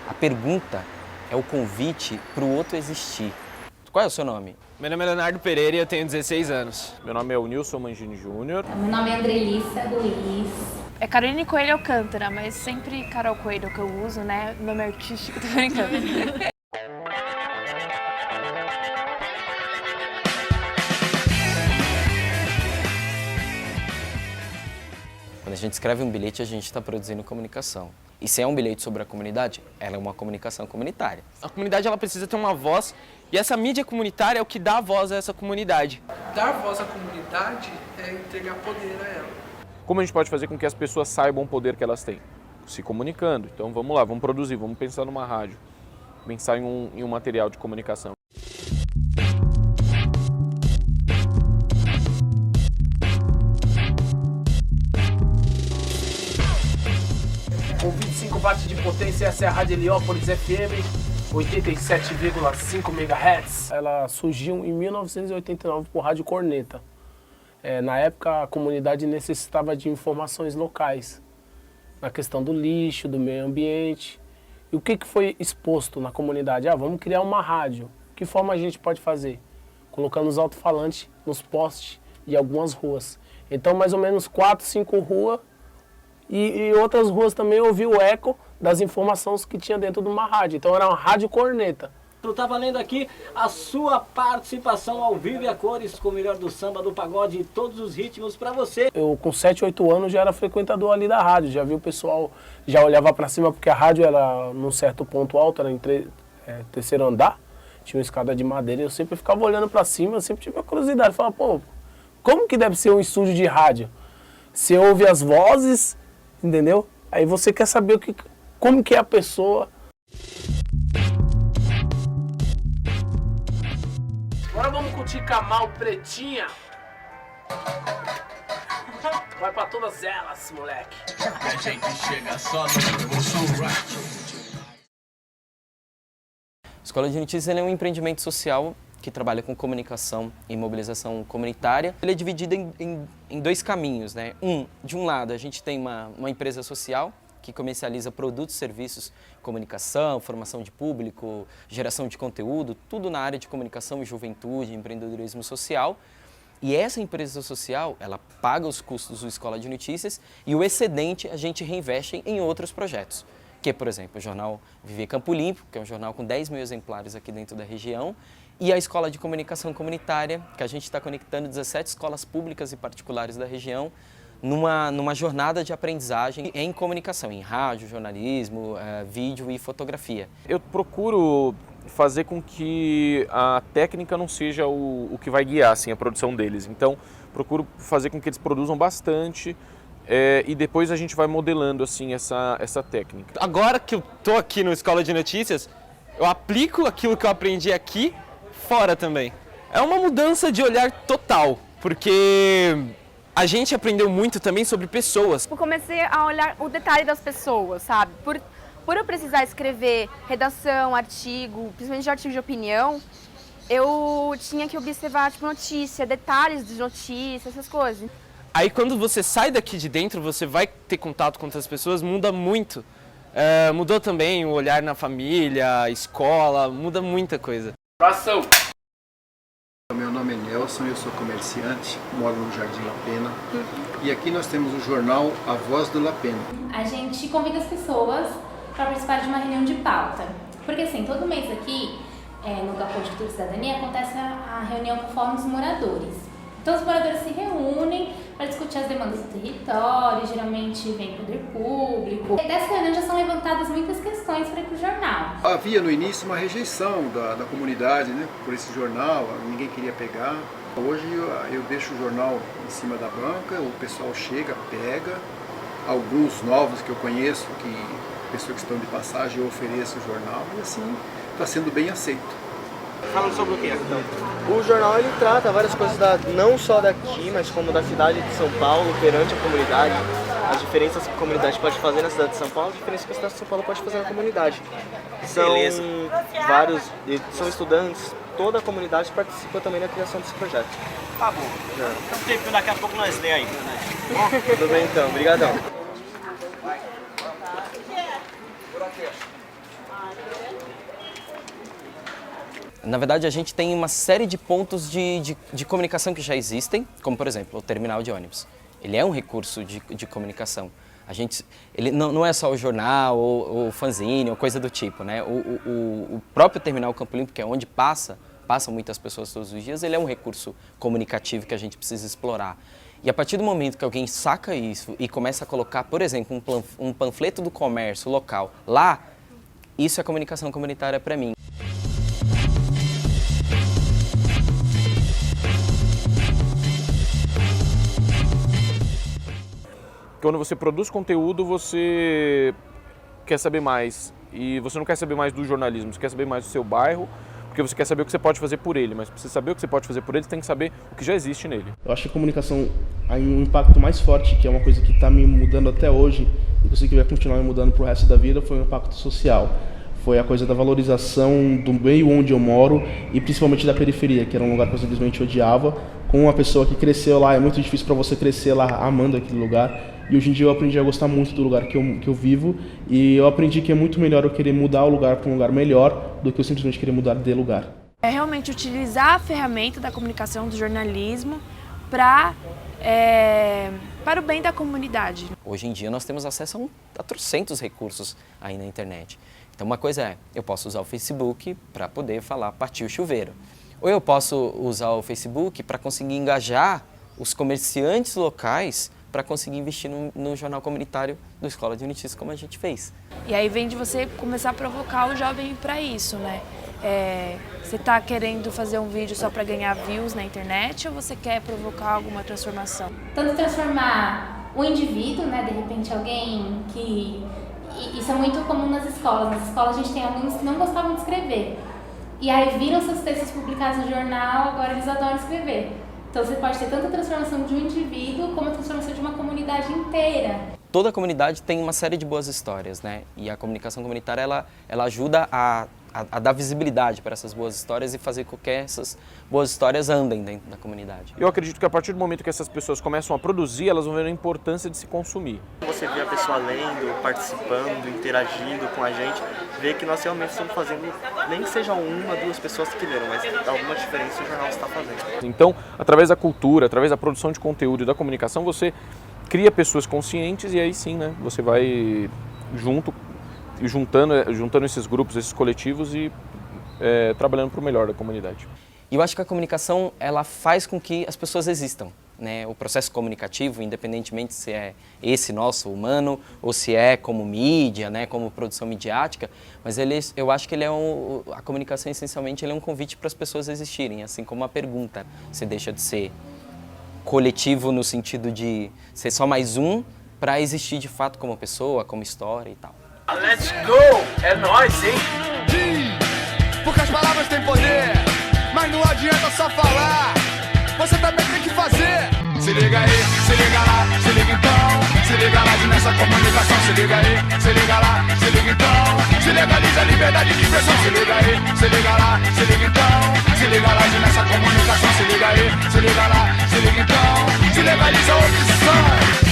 A pergunta é o convite para o outro existir. Qual é o seu nome? Meu nome é Leonardo Pereira e eu tenho 16 anos. Meu nome é o Nilson Mangini Júnior. Meu nome é Andrelissa Luiz. É Caroline Coelho Alcântara, mas sempre Carol Coelho que eu uso, né? Nome artístico, tô brincando. Quando a gente escreve um bilhete, a gente está produzindo comunicação. E se é um bilhete sobre a comunidade, ela é uma comunicação comunitária. A comunidade ela precisa ter uma voz e essa mídia comunitária é o que dá voz a essa comunidade. Dar voz à comunidade é entregar poder a ela. Como a gente pode fazer com que as pessoas saibam o poder que elas têm? Se comunicando. Então vamos lá, vamos produzir, vamos pensar numa rádio, pensar em um material de comunicação. Com 25 watts de potência, essa é a Rádio Heliópolis FM, 87,5 MHz. Ela surgiu em 1989 por Rádio Corneta. Na época, a comunidade necessitava de informações locais, na questão do lixo, do meio ambiente. E o que foi exposto na comunidade? Vamos criar uma rádio. Que forma a gente pode fazer? Colocando os alto-falantes nos postes de algumas ruas. Então, mais ou menos 4, 5 ruas. E outras ruas também ouvi o eco das informações que tinha dentro de uma rádio. Então era uma rádio corneta. Tá valendo aqui a sua participação ao vivo e a cores com o melhor do samba, do pagode e todos os ritmos para você. Eu com 7, 8 anos já era frequentador ali da rádio. Já vi o pessoal, já olhava para cima porque a rádio era num certo ponto alto, era em terceiro andar. Tinha uma escada de madeira e eu sempre ficava olhando para cima, eu sempre tive a curiosidade. Falava, pô, como que deve ser um estúdio de rádio? Você ouve as vozes, entendeu? Aí você quer saber como que é a pessoa. Agora vamos curtir Camal Pretinha. Vai pra todas elas, moleque. A gente chega só no Escola de Notícias é um empreendimento social que trabalha com comunicação e mobilização comunitária. Ele é dividido em dois caminhos, né? De um lado, a gente tem uma empresa social que comercializa produtos, serviços, comunicação, formação de público, geração de conteúdo, tudo na área de comunicação e juventude, empreendedorismo social. E essa empresa social, ela paga os custos do Escola de Notícias e o excedente a gente reinveste em outros projetos. Que é, por exemplo, o jornal Viver Campo Limpo, que é um jornal com 10 mil exemplares aqui dentro da região, e a Escola de Comunicação Comunitária, que a gente está conectando 17 escolas públicas e particulares da região numa jornada de aprendizagem em comunicação, em rádio, jornalismo, vídeo e fotografia. Eu procuro fazer com que a técnica não seja o que vai guiar assim, a produção deles. Então, procuro fazer com que eles produzam bastante e depois a gente vai modelando assim, essa técnica. Agora que eu tô aqui no Escola de Notícias, eu aplico aquilo que eu aprendi aqui fora também. É uma mudança de olhar total, porque a gente aprendeu muito também sobre pessoas. Eu comecei a olhar o detalhe das pessoas, sabe? Por eu precisar escrever redação, artigo, principalmente de artigo de opinião, eu tinha que observar tipo, notícia, detalhes de notícia, essas coisas. Aí quando você sai daqui de dentro, você vai ter contato com outras pessoas, muda muito. Mudou também o olhar na família, escola, muda muita coisa. Ação! Meu nome é Nelson, eu sou comerciante, moro no Jardim La Pena. E aqui nós temos o jornal A Voz do La Pena. A gente convida as pessoas para participar de uma reunião de pauta. Porque assim, todo mês aqui, no Capô de Cultura e Cidadania, acontece a reunião com fóruns moradores. Então os moradores se reúnem para discutir as demandas demandas do território, geralmente vem poder público. E dessa reunião já são levantadas muitas questões para ir para o jornal. Havia no início uma rejeição da comunidade, né, por esse jornal, ninguém queria pegar. Hoje eu deixo o jornal em cima da banca, o pessoal chega, pega. Alguns novos que eu conheço, pessoas que estão de passagem, eu ofereço o jornal e assim está sendo bem aceito. Falando sobre o que então? O jornal ele trata várias coisas não só daqui, mas como da cidade de São Paulo perante a comunidade, as diferenças que a comunidade pode fazer na cidade de São Paulo, as diferenças que a cidade de São Paulo pode fazer na comunidade. São são estudantes, toda a comunidade participa também na criação desse projeto. Tá bom. Então tem que daqui a pouco nós lê aí, né? Tudo bem então, obrigadão. Na verdade, a gente tem uma série de pontos de comunicação que já existem, como, por exemplo, o terminal de ônibus. Ele é um recurso de comunicação. Ele não é só o jornal, ou o fanzine, ou coisa do tipo, né? O próprio terminal Campo Limpo, que é onde passam muitas pessoas todos os dias, ele é um recurso comunicativo que a gente precisa explorar. E a partir do momento que alguém saca isso e começa a colocar, por exemplo, um panfleto do comércio local lá, isso é comunicação comunitária para mim. Quando você produz conteúdo, você quer saber mais. E você não quer saber mais do jornalismo, você quer saber mais do seu bairro, porque você quer saber o que você pode fazer por ele. Mas para você saber o que você pode fazer por ele, você tem que saber o que já existe nele. Eu acho que a comunicação tem um impacto mais forte, que é uma coisa que está me mudando até hoje, e que eu sei que vai continuar me mudando para o resto da vida, foi o impacto social. Foi a coisa da valorização do meio onde eu moro e principalmente da periferia, que era um lugar que eu simplesmente odiava. Com uma pessoa que cresceu lá, é muito difícil para você crescer lá amando aquele lugar. E hoje em dia eu aprendi a gostar muito do lugar que eu vivo, e eu aprendi que é muito melhor eu querer mudar o lugar para um lugar melhor do que eu simplesmente querer mudar de lugar. É realmente utilizar a ferramenta da comunicação, do jornalismo, para o bem da comunidade. Hoje em dia nós temos acesso a trocentos recursos aí na internet. Então uma coisa é, eu posso usar o Facebook para poder falar partiu o chuveiro. Ou eu posso usar o Facebook para conseguir engajar os comerciantes locais para conseguir investir no jornal comunitário do Escola de Notícias, como a gente fez. E aí vem de você começar a provocar o jovem para isso, né? Você está querendo fazer um vídeo só para ganhar views na internet ou você quer provocar alguma transformação? Tanto transformar o indivíduo, né? De repente alguém que... Isso é muito comum nas escolas. Nas escolas a gente tem alunos que não gostavam de escrever. E aí viram seus textos publicados no jornal, agora eles adoram escrever. Então você pode ter tanto a transformação de um indivíduo como a transformação de uma comunidade inteira. Toda comunidade tem uma série de boas histórias, né? E a comunicação comunitária ela ajuda a dar visibilidade para essas boas histórias e fazer com que essas boas histórias andem dentro da comunidade. Eu acredito que a partir do momento que essas pessoas começam a produzir, elas vão ver a importância de se consumir. Você vê a pessoa lendo, participando, interagindo com a gente, vê que nós realmente estamos fazendo, nem que sejam uma, duas pessoas que leram, mas alguma diferença o jornal está fazendo. Então, através da cultura, através da produção de conteúdo e da comunicação, você cria pessoas conscientes e aí sim, né, você vai juntando esses grupos, esses coletivos e trabalhando para o melhor da comunidade. E eu acho que a comunicação ela faz com que as pessoas existam, né? O processo comunicativo, independentemente se é esse nosso humano ou se é como mídia, né, como produção midiática, mas eu acho que a comunicação essencialmente é um convite para as pessoas existirem, assim como a pergunta. Você deixa de ser coletivo no sentido de ser só mais um para existir de fato como pessoa, como história e tal. Let's go! É nóis, hein? Porque as palavras têm poder, mas não adianta só falar, você também tem que fazer. Se liga aí, se liga lá, se liga então, se liga lá nessa comunicação, se liga aí, se liga lá, se liga então, se legaliza a liberdade de expressão, se liga aí, se liga lá, se liga então, se liga lá nessa comunicação, se liga aí, se liga lá, se liga então, se legaliza a opção.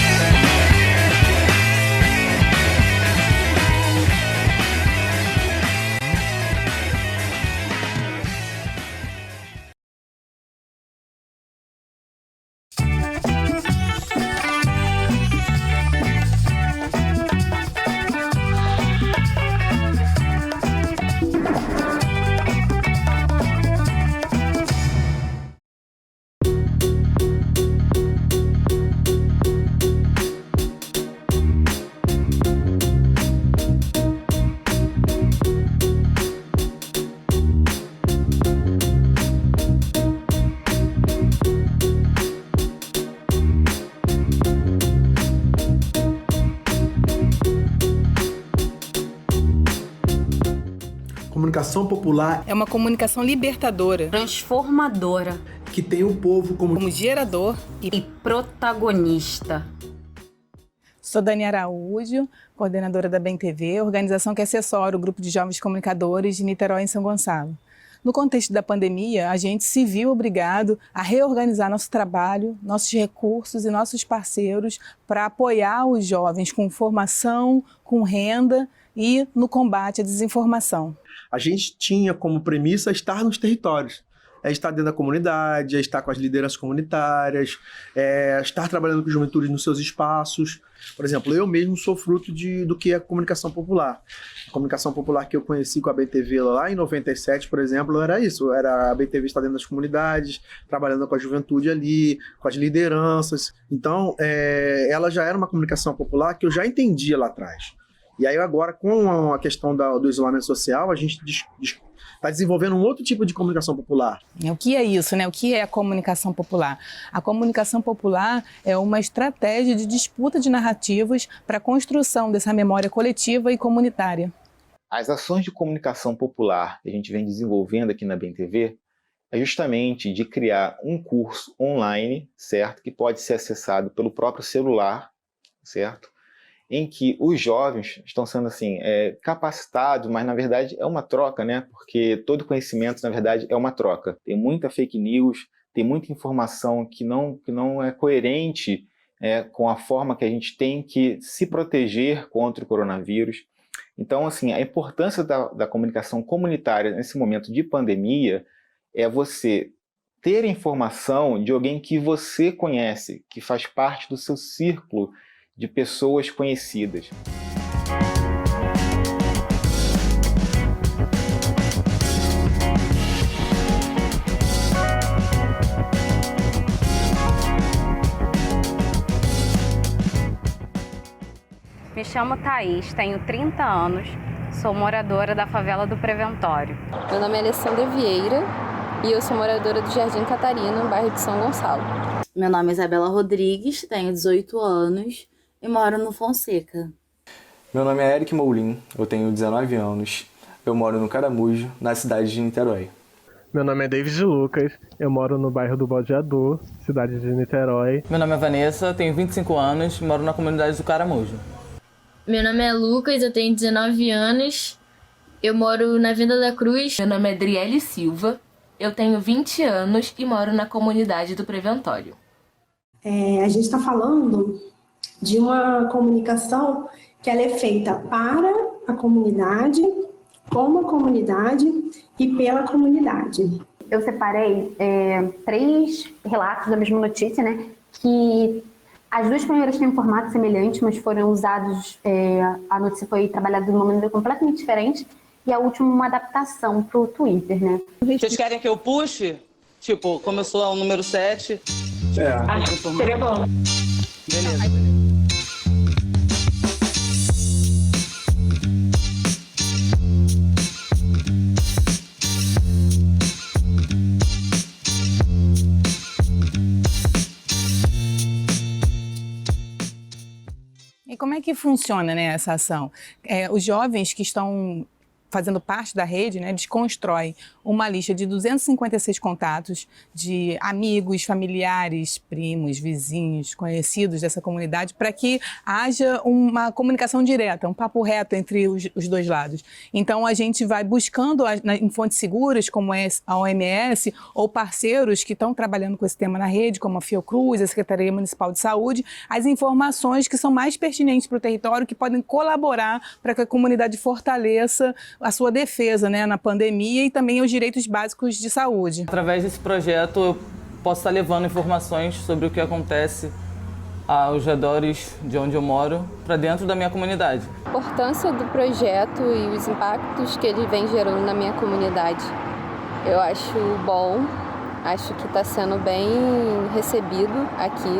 comunicação popular é uma comunicação libertadora, transformadora, que tem o povo como gerador e protagonista. Sou Dani Araújo, coordenadora da BEM TV, organização que assessora o grupo de jovens comunicadores de Niterói em São Gonçalo. No contexto da pandemia, a gente se viu obrigado a reorganizar nosso trabalho, nossos recursos e nossos parceiros para apoiar os jovens com formação, com renda e no combate à desinformação. A gente tinha como premissa estar nos territórios. É estar dentro da comunidade, é estar com as lideranças comunitárias, é estar trabalhando com a juventude nos seus espaços. Por exemplo, eu mesmo sou fruto do que é a comunicação popular. A comunicação popular que eu conheci com a BTV lá em 97, por exemplo, era isso. Era a BTV estar dentro das comunidades, trabalhando com a juventude ali, com as lideranças. Então, ela já era uma comunicação popular que eu já entendia lá atrás. E aí agora, com a questão do isolamento social, a gente está desenvolvendo um outro tipo de comunicação popular. O que é isso, né? O que é a comunicação popular? A comunicação popular é uma estratégia de disputa de narrativas para a construção dessa memória coletiva e comunitária. As ações de comunicação popular que a gente vem desenvolvendo aqui na BEM TV é justamente de criar um curso online, certo? Que pode ser acessado pelo próprio celular, certo? Em que os jovens estão sendo assim, capacitados, mas na verdade é uma troca, né? Porque todo conhecimento, na verdade, é uma troca. Tem muita fake news, tem muita informação que não é coerente com a forma que a gente tem que se proteger contra o coronavírus. Então, assim, a importância da comunicação comunitária nesse momento de pandemia é você ter informação de alguém que você conhece, que faz parte do seu círculo de pessoas conhecidas. Me chamo Thaís, tenho 30 anos, sou moradora da favela do Preventório. Meu nome é Alessandra Vieira e eu sou moradora do Jardim Catarina, no bairro de São Gonçalo. Meu nome é Isabela Rodrigues, tenho 18 anos e moro no Fonseca. Meu nome é Eric Moulin, eu tenho 19 anos, eu moro no Caramujo, na cidade de Niterói. Meu nome é David Lucas, eu moro no bairro do Bodeador, cidade de Niterói. Meu nome é Vanessa, tenho 25 anos, moro na comunidade do Caramujo. Meu nome é Lucas, eu tenho 19 anos, eu moro na Venda da Cruz. Meu nome é Adriele Silva, eu tenho 20 anos e moro na comunidade do Preventório. A gente está falando de uma comunicação que ela é feita para a comunidade, com a comunidade e pela comunidade. Eu separei 3 relatos da mesma notícia, né? Que as 2 primeiras têm um formato semelhante, mas foram usados, a notícia foi trabalhada de uma maneira completamente diferente, e a última uma adaptação para o Twitter, né? Vocês querem que eu puxe? Tipo, começou o número 7. Seria bom. Beleza. E como é que funciona, né, essa ação? Os jovens que estão fazendo parte da rede, né, eles constroem uma lista de 256 contatos de amigos, familiares, primos, vizinhos, conhecidos dessa comunidade, para que haja uma comunicação direta, um papo reto entre os dois lados. Então, a gente vai buscando em fontes seguras, como a OMS, ou parceiros que estão trabalhando com esse tema na rede, como a Fiocruz, a Secretaria Municipal de Saúde, as informações que são mais pertinentes para o território, que podem colaborar para que a comunidade fortaleça a sua defesa, né, na pandemia e também os direitos básicos de saúde. Através desse projeto, eu posso estar levando informações sobre o que acontece aos redores de onde eu moro para dentro da minha comunidade. A importância do projeto e os impactos que ele vem gerando na minha comunidade, eu acho bom, acho que está sendo bem recebido aqui,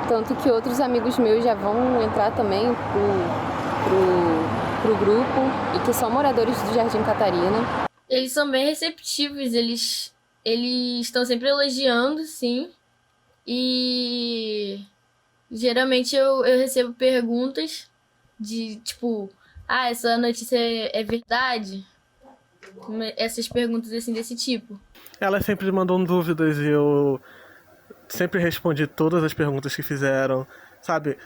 tanto que outros amigos meus já vão entrar também pro grupo e que são moradores do Jardim Catarina. Eles são bem receptivos, eles estão sempre elogiando, sim. E geralmente eu recebo perguntas de tipo, essa notícia é verdade? essas perguntas assim desse tipo. Elas sempre mandam dúvidas e eu sempre respondi todas as perguntas que fizeram, sabe?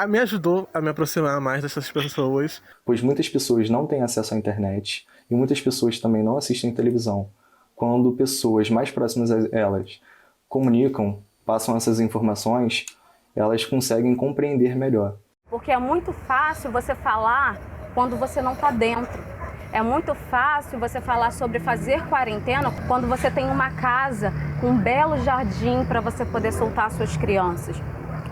Me ajudou a me aproximar mais dessas pessoas. Pois muitas pessoas não têm acesso à internet e muitas pessoas também não assistem televisão. Quando pessoas mais próximas a elas comunicam, passam essas informações, elas conseguem compreender melhor. Porque é muito fácil você falar quando você não está dentro. É muito fácil você falar sobre fazer quarentena quando você tem uma casa com um belo jardim para você poder soltar suas crianças.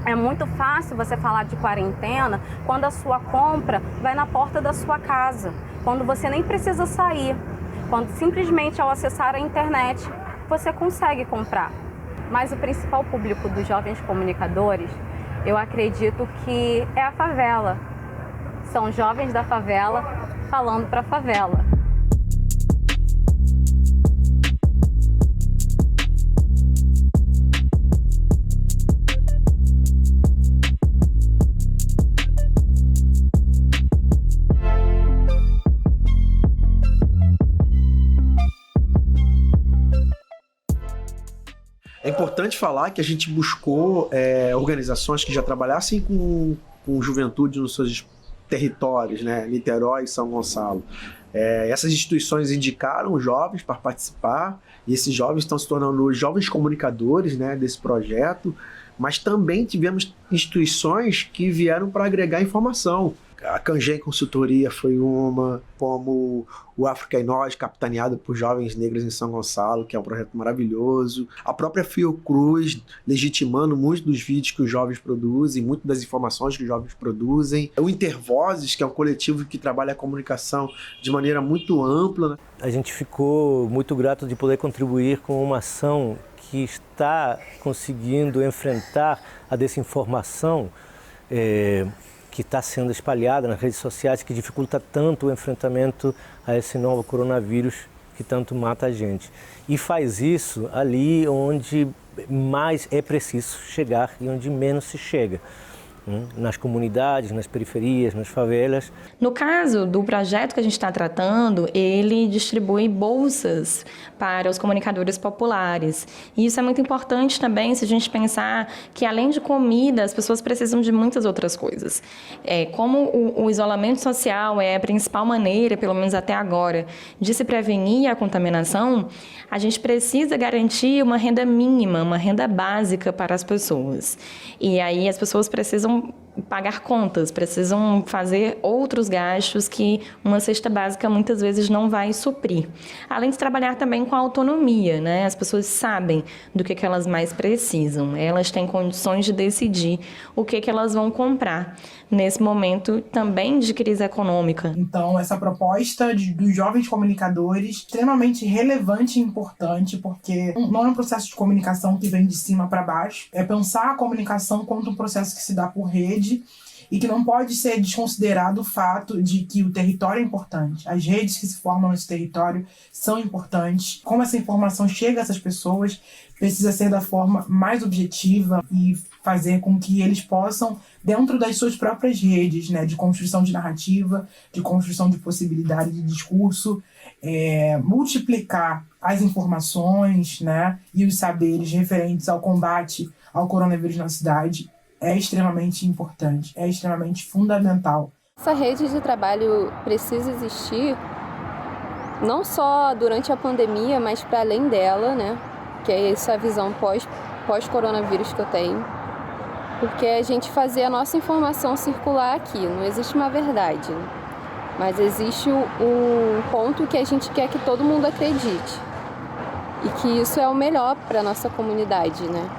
É muito fácil você falar de quarentena quando a sua compra vai na porta da sua casa, quando você nem precisa sair, quando simplesmente ao acessar a internet você consegue comprar. Mas o principal público dos jovens comunicadores, eu acredito que é a favela. São jovens da favela falando para a favela. É importante falar que a gente buscou organizações que já trabalhassem com juventude nos seus territórios, né? Niterói e São Gonçalo. Essas instituições indicaram os jovens para participar e esses jovens estão se tornando os jovens comunicadores, né, desse projeto, mas também tivemos instituições que vieram para agregar informação. A Cangem Consultoria foi uma, como o África e Nós, capitaneado por jovens negros em São Gonçalo, que é um projeto maravilhoso. A própria Fiocruz, legitimando muitos dos vídeos que os jovens produzem, muitas das informações que os jovens produzem. O Intervozes, que é um coletivo que trabalha a comunicação de maneira muito ampla. A gente ficou muito grato de poder contribuir com uma ação que está conseguindo enfrentar a desinformação que está sendo espalhada nas redes sociais, que dificulta tanto o enfrentamento a esse novo coronavírus que tanto mata a gente. E faz isso ali onde mais é preciso chegar e onde menos se chega. Nas comunidades, nas periferias, nas favelas. No caso do projeto que a gente está tratando, ele distribui bolsas para os comunicadores populares. E isso é muito importante também se a gente pensar que, além de comida, as pessoas precisam de muitas outras coisas. Como o isolamento social é a principal maneira, pelo menos até agora, de se prevenir a contaminação, a gente precisa garantir uma renda mínima, uma renda básica para as pessoas. E aí as pessoas precisam pagar contas, precisam fazer outros gastos que uma cesta básica muitas vezes não vai suprir. Além de trabalhar também com a autonomia, né? As pessoas sabem do que elas mais precisam, elas têm condições de decidir o que elas vão comprar nesse momento também de crise econômica. Então, essa proposta dos jovens comunicadores é extremamente relevante e importante, porque não é um processo de comunicação que vem de cima para baixo, é pensar a comunicação como um processo que se dá por rede e que não pode ser desconsiderado o fato de que o território é importante. As redes que se formam nesse território são importantes. Como essa informação chega a essas pessoas precisa ser da forma mais objetiva e fazer com que eles possam, dentro das suas próprias redes, né, de construção de narrativa, de construção de possibilidade de discurso, multiplicar as informações, né, e os saberes referentes ao combate ao coronavírus na cidade é extremamente importante, é extremamente fundamental. Essa rede de trabalho precisa existir não só durante a pandemia, mas para além dela, né? Que é essa visão pós-coronavírus que eu tenho. Porque a gente fazer a nossa informação circular aqui, não existe uma verdade, né? Mas existe um ponto que a gente quer que todo mundo acredite. E que isso é o melhor para a nossa comunidade, né?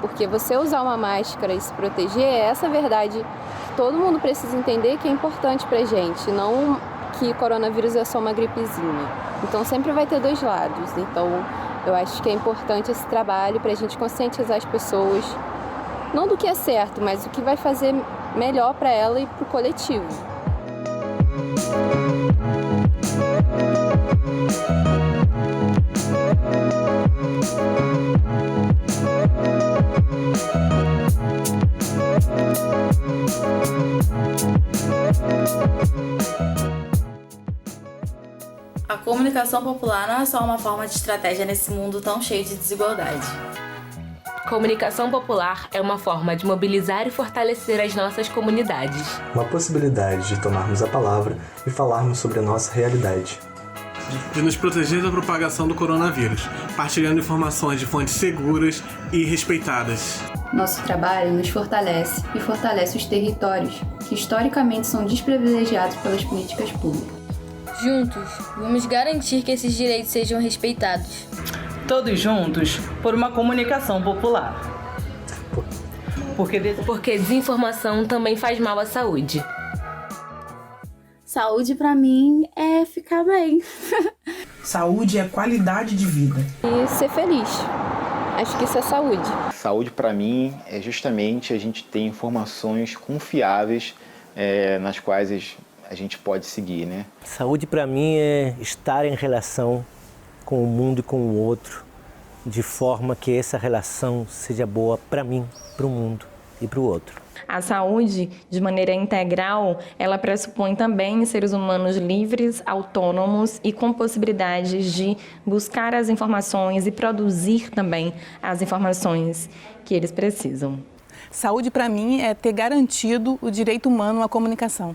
Porque você usar uma máscara e se proteger é essa verdade que todo mundo precisa entender que é importante pra gente, não que coronavírus é só uma gripezinha. Então sempre vai ter dois lados. Então eu acho que é importante esse trabalho pra gente conscientizar as pessoas, não do que é certo, mas o que vai fazer melhor pra ela e pro coletivo. A Comunicação popular não é só uma forma de estratégia nesse mundo tão cheio de desigualdade. Comunicação popular é uma forma de mobilizar e fortalecer as nossas comunidades. Uma possibilidade de tomarmos a palavra e falarmos sobre a nossa realidade. De nos proteger da propagação do coronavírus, partilhando informações de fontes seguras e respeitadas. Nosso trabalho nos fortalece e fortalece os territórios, que historicamente são desprivilegiados pelas políticas públicas. Juntos, vamos garantir que esses direitos sejam respeitados. Todos juntos por uma comunicação popular. Porque desinformação também faz mal à saúde. Saúde pra mim é ficar bem. Saúde é qualidade de vida. E ser feliz. Acho que isso é saúde. Saúde para mim é justamente a gente ter informações confiáveis nas quais a gente pode seguir, né? Saúde para mim é estar em relação com o mundo e com o outro, de forma que essa relação seja boa para mim, para o mundo e para o outro. A saúde, de maneira integral, ela pressupõe também seres humanos livres, autônomos e com possibilidades de buscar as informações e produzir também as informações que eles precisam. Saúde, para mim, é ter garantido o direito humano à comunicação.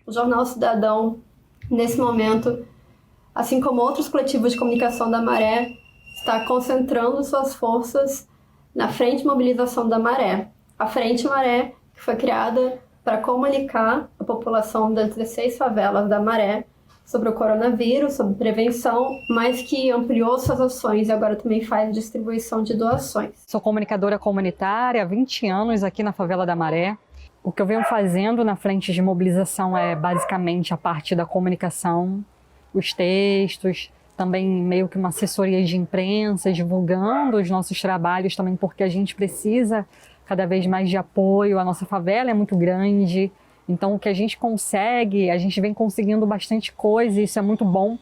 O Jornal Cidadão, nesse momento, assim como outros coletivos de comunicação da Maré, está concentrando suas forças na Frente de Mobilização da Maré. A Frente Maré, que foi criada para comunicar a população das 16 favelas da Maré sobre o coronavírus, sobre prevenção, mas que ampliou suas ações e agora também faz distribuição de doações. Sou comunicadora comunitária há 20 anos aqui na favela da Maré. O que eu venho fazendo na frente de mobilização é basicamente a parte da comunicação, os textos, também meio que uma assessoria de imprensa, divulgando os nossos trabalhos também, porque a gente precisa cada vez mais de apoio. A nossa favela é muito grande, então o que a gente consegue, a gente vem conseguindo bastante coisa, e isso é muito bom.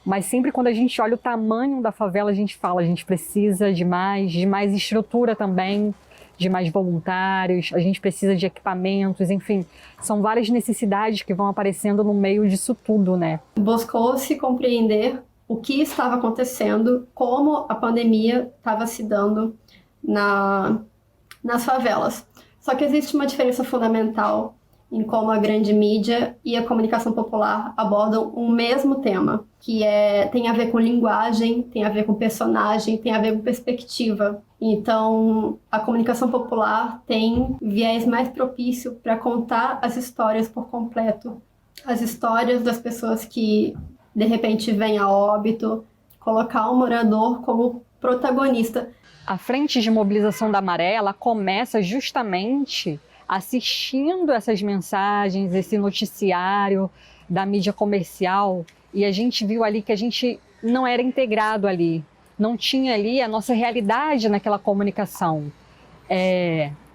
Mas sempre quando a gente olha o tamanho da favela, a gente fala, a gente precisa de mais estrutura também, de mais voluntários, a gente precisa de equipamentos, enfim, são várias necessidades que vão aparecendo no meio disso tudo, né? Buscou-se compreender o que estava acontecendo, como a pandemia estava se dando nas favelas. Só que existe uma diferença fundamental em como a grande mídia e a comunicação popular abordam o mesmo tema, que tem a ver com linguagem, tem a ver com personagem, tem a ver com perspectiva. Então, a comunicação popular tem viés mais propício para contar as histórias por completo. As histórias das pessoas que, de repente, vêm a óbito, colocar o morador como protagonista. A Frente de Mobilização da Maré, ela começa justamente assistindo essas mensagens, esse noticiário da mídia comercial, e a gente viu ali que a gente não era integrado ali, não tinha ali a nossa realidade naquela comunicação.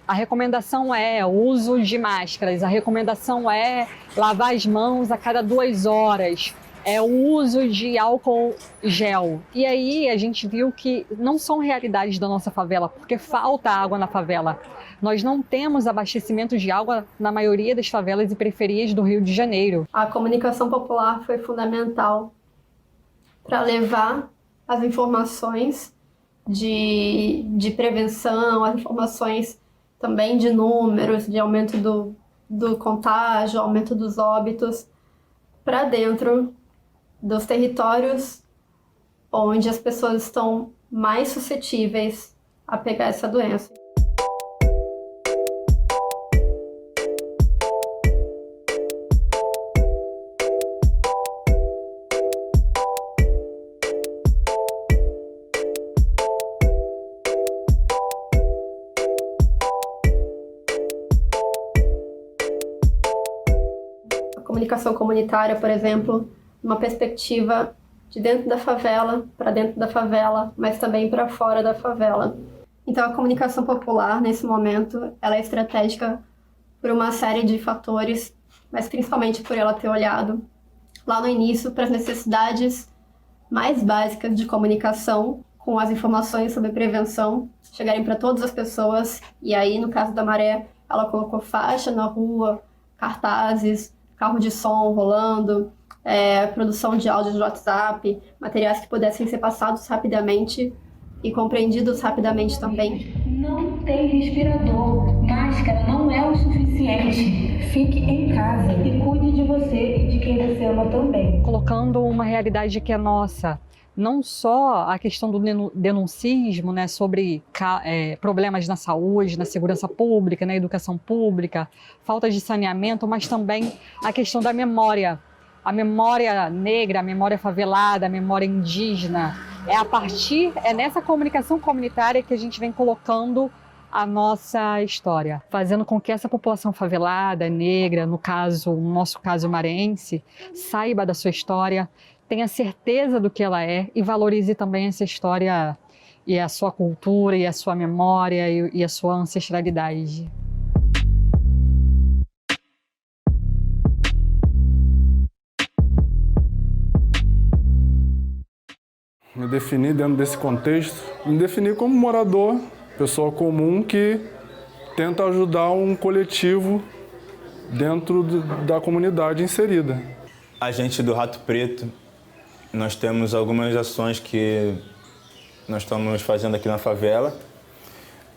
A recomendação é o uso de máscaras, a recomendação é lavar as mãos a cada 2 horas, é o uso de álcool gel. E aí a gente viu que não são realidades da nossa favela, porque falta água na favela. Nós não temos abastecimento de água na maioria das favelas e periferias do Rio de Janeiro. A comunicação popular foi fundamental para levar as informações de prevenção, as informações também de números, de aumento do contágio, aumento dos óbitos, para dentro dos territórios onde as pessoas estão mais suscetíveis a pegar essa doença. A comunicação comunitária, por exemplo, uma perspectiva de dentro da favela para dentro da favela, mas também para fora da favela. Então a comunicação popular, nesse momento, ela é estratégica por uma série de fatores, mas principalmente por ela ter olhado lá no início para as necessidades mais básicas de comunicação, com as informações sobre prevenção chegarem para todas as pessoas. E aí, no caso da Maré, ela colocou faixa na rua, cartazes, carro de som rolando, produção de áudios de WhatsApp, materiais que pudessem ser passados rapidamente e compreendidos rapidamente também. Não tem respirador, máscara não é o suficiente. Fique em casa e cuide de você e de quem você ama também. Colocando uma realidade que é nossa, não só a questão do denuncismo, né, sobre problemas na saúde, na segurança pública, na educação pública, falta de saneamento, mas também a questão da memória. A memória negra, a memória favelada, a memória indígena. É nessa comunicação comunitária que a gente vem colocando a nossa história, fazendo com que essa população favelada, negra, no nosso caso marense, saiba da sua história, tenha certeza do que ela é e valorize também essa história e a sua cultura e a sua memória e a sua ancestralidade. Me defini dentro desse contexto, me defini como morador, pessoa comum que tenta ajudar um coletivo dentro da comunidade inserida. A gente do Rato Preto, nós temos algumas ações que nós estamos fazendo aqui na favela.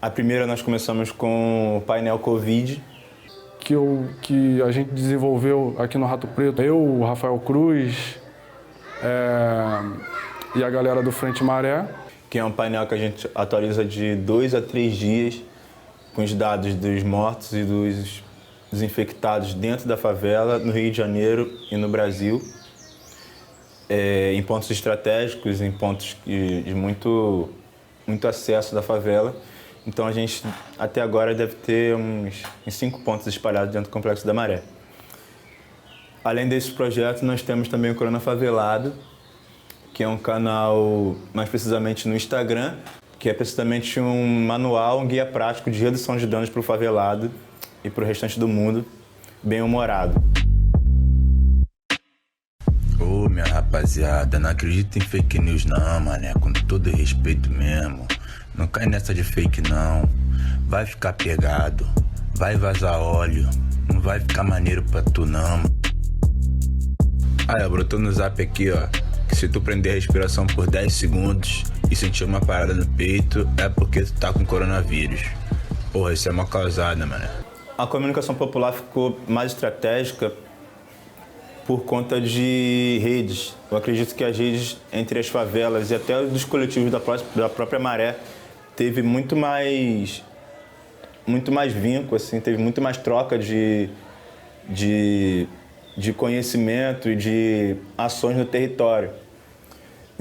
A primeira nós começamos com o painel Covid. Que a gente desenvolveu aqui no Rato Preto, eu, o Rafael Cruz, e a galera do Frente Maré. Que é um painel que a gente atualiza de 2 a 3 dias com os dados dos mortos e dos infectados dentro da favela, no Rio de Janeiro e no Brasil, em pontos estratégicos, em pontos de muito acesso da favela. Então a gente até agora deve ter uns 5 pontos espalhados dentro do Complexo da Maré. Além desse projeto, nós temos também o Corona Favelado, que é um canal, mais precisamente no Instagram, que é precisamente um manual, um guia prático de redução de danos para o favelado e para o restante do mundo, bem-humorado. Ô, minha rapaziada, não acredita em fake news não, mané, com todo respeito mesmo. Não cai nessa de fake não, vai ficar pegado, vai vazar óleo, não vai ficar maneiro pra tu não. Brotou no zap aqui, ó. Que se tu prender a respiração por 10 segundos e sentir uma parada no peito, é porque tu tá com coronavírus. Porra, isso é uma causada, mano. A comunicação popular ficou mais estratégica por conta de redes. Eu acredito que as redes entre as favelas e até dos coletivos da própria Maré teve muito mais vínculo, assim, teve muito mais troca de conhecimento e de ações no território.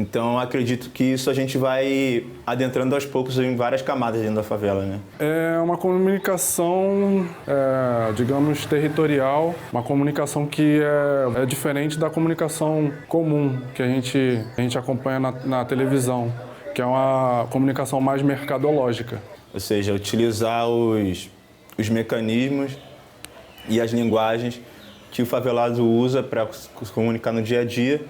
Então, acredito que isso a gente vai adentrando aos poucos em várias camadas dentro da favela, né? É uma comunicação, digamos, territorial, uma comunicação que é diferente da comunicação comum que a gente acompanha na televisão, que é uma comunicação mais mercadológica. Ou seja, utilizar os mecanismos e as linguagens que o favelado usa para se comunicar no dia a dia.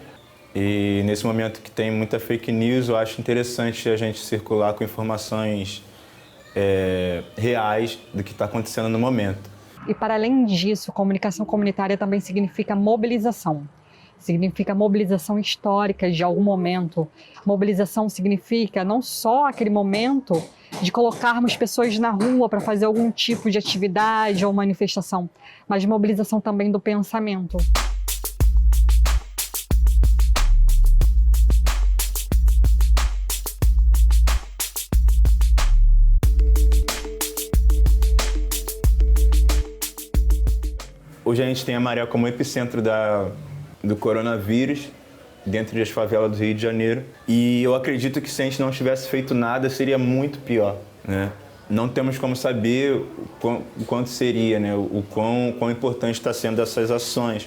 E nesse momento que tem muita fake news, eu acho interessante a gente circular com informações reais do que está acontecendo no momento. E para além disso, comunicação comunitária também significa mobilização. Significa mobilização histórica de algum momento. Mobilização significa não só aquele momento de colocarmos pessoas na rua para fazer algum tipo de atividade ou manifestação, mas mobilização também do pensamento. Hoje a gente tem a Maré como epicentro do coronavírus, dentro das favelas do Rio de Janeiro. E eu acredito que se a gente não tivesse feito nada, seria muito pior, né? Não temos como saber o quanto seria, né? O quão importante está sendo essas ações,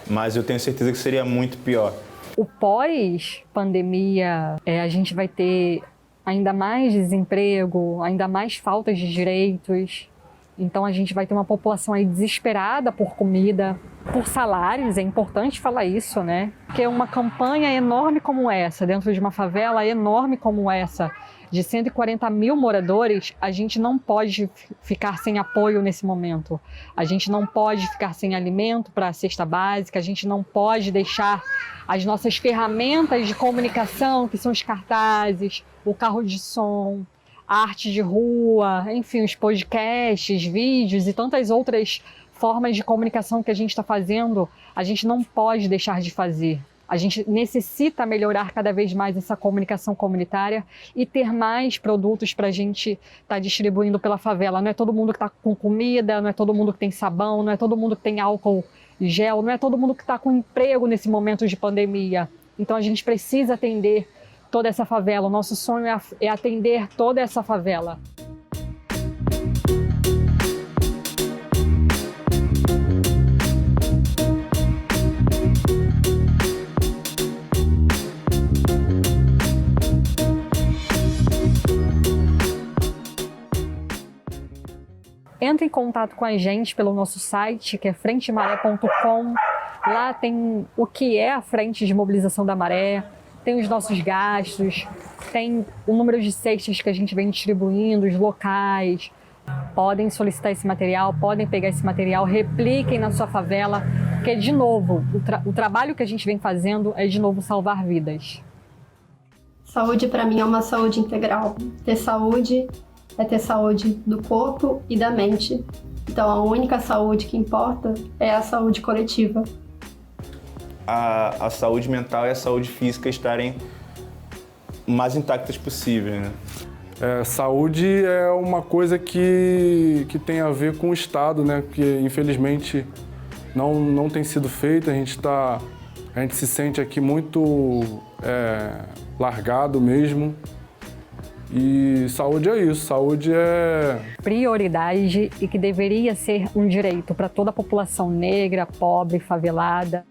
mas eu tenho certeza que seria muito pior. O pós-pandemia, a gente vai ter ainda mais desemprego, ainda mais faltas de direitos. Então a gente vai ter uma população aí desesperada por comida, por salários, é importante falar isso, né? Porque uma campanha enorme como essa, dentro de uma favela enorme como essa, de 140 mil moradores, a gente não pode ficar sem apoio nesse momento. A gente não pode ficar sem alimento para a cesta básica, a gente não pode deixar as nossas ferramentas de comunicação, que são os cartazes, o carro de som, a arte de rua, enfim, os podcasts, vídeos e tantas outras formas de comunicação que a gente está fazendo, a gente não pode deixar de fazer. A gente necessita melhorar cada vez mais essa comunicação comunitária e ter mais produtos para a gente estar distribuindo pela favela. Não é todo mundo que está com comida, não é todo mundo que tem sabão, não é todo mundo que tem álcool e gel, não é todo mundo que está com emprego nesse momento de pandemia. Então a gente precisa atender toda essa favela. O nosso sonho é atender toda essa favela. Entre em contato com a gente pelo nosso site, que é frentemaré.com. Lá tem o que é a Frente de Mobilização da Maré, tem os nossos gastos, tem o número de cestas que a gente vem distribuindo, os locais. Podem solicitar esse material, podem pegar esse material, repliquem na sua favela, porque, de novo, o trabalho que a gente vem fazendo é, de novo, salvar vidas. Saúde, para mim, é uma saúde integral. Ter saúde é ter saúde do corpo e da mente. Então, a única saúde que importa é a saúde coletiva. A saúde mental e a saúde física estarem o mais intactas possível, né? Saúde é uma coisa que tem a ver com o Estado, né? Que infelizmente não tem sido feita. A gente se sente aqui muito largado mesmo. E saúde é isso, saúde é prioridade e que deveria ser um direito para toda a população negra, pobre, favelada.